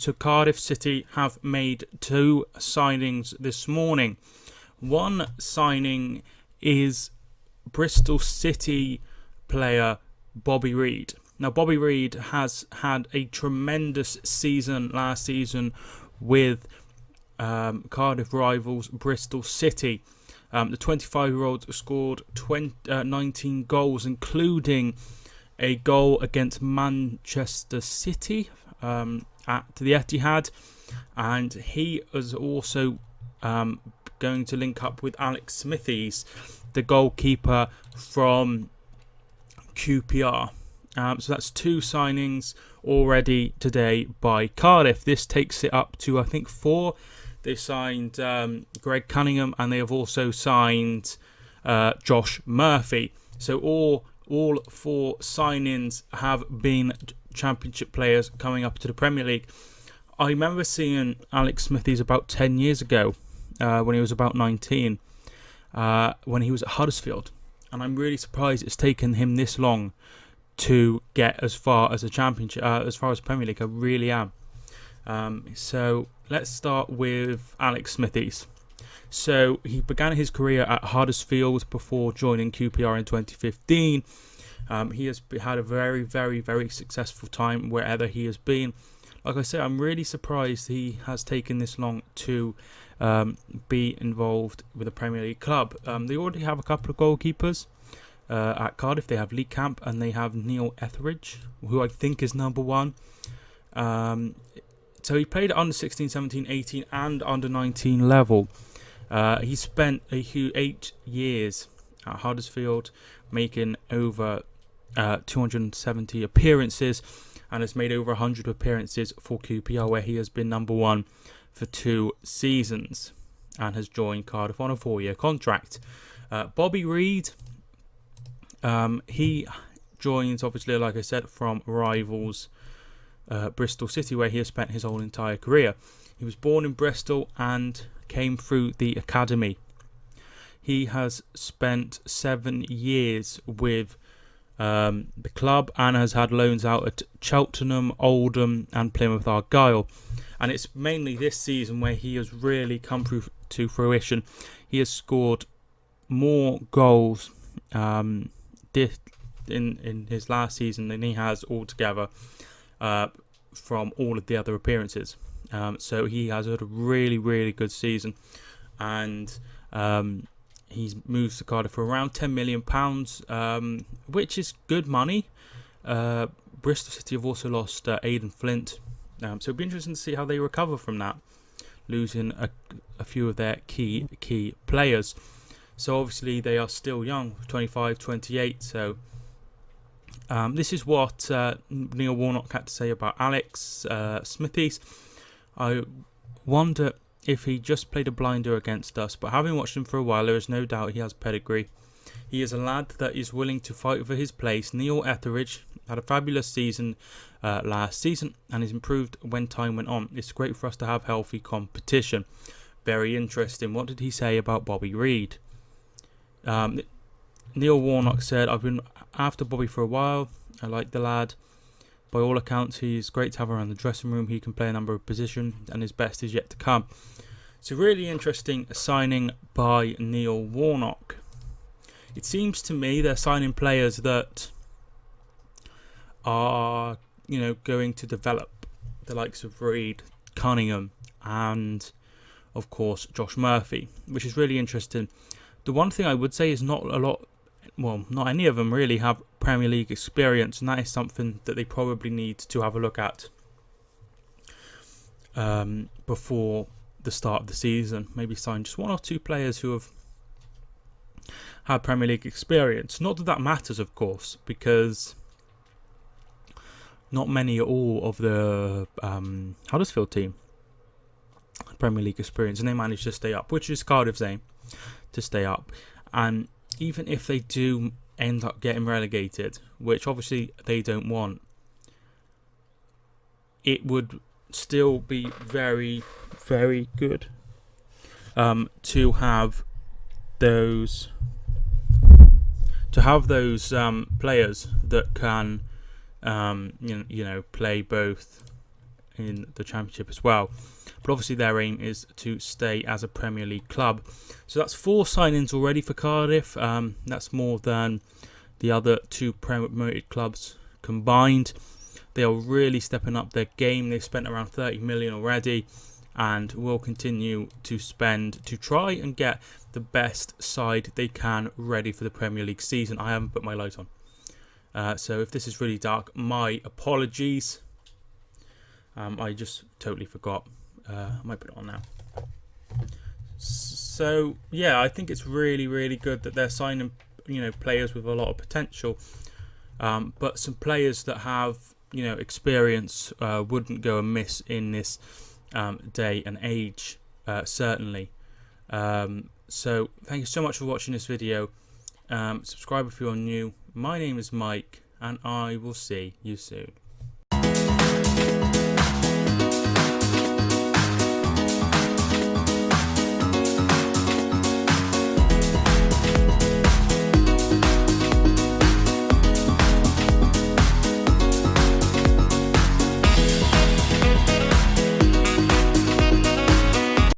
So Cardiff City have made 2 signings this morning. One signing is Bristol City player Bobby Reid. Now, Bobby Reid has had a tremendous season last season with Cardiff rivals Bristol City. The 25-year-old scored 19 goals, including a goal against Manchester City at the Etihad, and he is also going to link up with Alex Smithies, the goalkeeper from QPR. So that's 2 signings already today by Cardiff. This takes it up to, I think, 4. They signed Greg Cunningham, and they have also signed Josh Murphy. So all 4 signings have been Championship players coming up to the Premier League. I remember seeing Alex Smithies about 10 years ago when he was about 19, when he was at Huddersfield. And I'm really surprised it's taken him this long to get as far as a Championship, as far as Premier League. I really am. So let's start with Alex Smithies. So he began his career at Huddersfield before joining QPR in 2015. He has had a very, very, very successful time wherever he has been. Like I said, I'm really surprised he has taken this long to be involved with a Premier League club. They already have a couple of goalkeepers at Cardiff. They have Lee Camp and they have Neil Etheridge, who I think is number 1. So he played at under 16, 17, 18 and under 19 level. He spent 8 years at Huddersfield, making over 270 appearances, and has made over 100 appearances for QPR, where he has been number 1 for 2 seasons and has joined Cardiff on a 4-year contract. Bobby Reid, he joins, obviously, like I said, from rivals Bristol City, where he has spent his whole entire career. He was born in Bristol and came through the academy. He has spent 7 years with the club and has had loans out at Cheltenham, Oldham and Plymouth Argyle. And it's mainly this season where he has really come through to fruition. He has scored more goals in his last season than he has altogether from all of the other appearances. So he has had a really, really good season, and he's moved to Cardiff for around £10 million, which is good money. Bristol City have also lost Aidan Flint, so it'll be interesting to see how they recover from that, losing a few of their key players. So obviously they are still young, 25, 28, so this is what Neil Warnock had to say about Alex Smithies. I wonder if he just played a blinder against us, but having watched him for a while, there is no doubt he has pedigree. He is a lad that is willing to fight for his place. Neil Etheridge had a fabulous season last season and has improved when time went on. It's great for us to have healthy competition. Very interesting. What did he say about Bobby Reid? Neil Warnock said, I've been after Bobby for a while. I like the lad. By all accounts, he's great to have around the dressing room. He can play a number of positions and his best is yet to come. It's a really interesting signing by Neil Warnock. It seems to me they're signing players that are, going to develop, the likes of Reid, Cunningham and, of course, Josh Murphy, which is really interesting. The one thing I would say is not any of them really have Premier League experience, and that is something that they probably need to have a look at before the start of the season. Maybe sign just 1 or 2 players who have had Premier League experience. Not that that matters, of course, because not many at all of the Huddersfield team had Premier League experience, and they managed to stay up, which is Cardiff's aim, to stay up. And even if they do end up getting relegated, which obviously they don't want, it would still be very, very good to have those players that can play both in the Championship as well. But obviously their aim is to stay as a Premier League club. So that's 4 signings already for Cardiff. That's more than the other 2 promoted clubs combined. They are really stepping up their game. They've spent around 30 million already and will continue to spend to try and get the best side they can ready for the Premier League season. I haven't put my light on. So if this is really dark, my apologies. I just totally forgot. I might put it on now. So yeah, I think it's really, really good that they're signing, players with a lot of potential. But some players that have, experience wouldn't go amiss in this day and age, certainly. So thank you so much for watching this video. Subscribe if you're new. My name is Mike, and I will see you soon.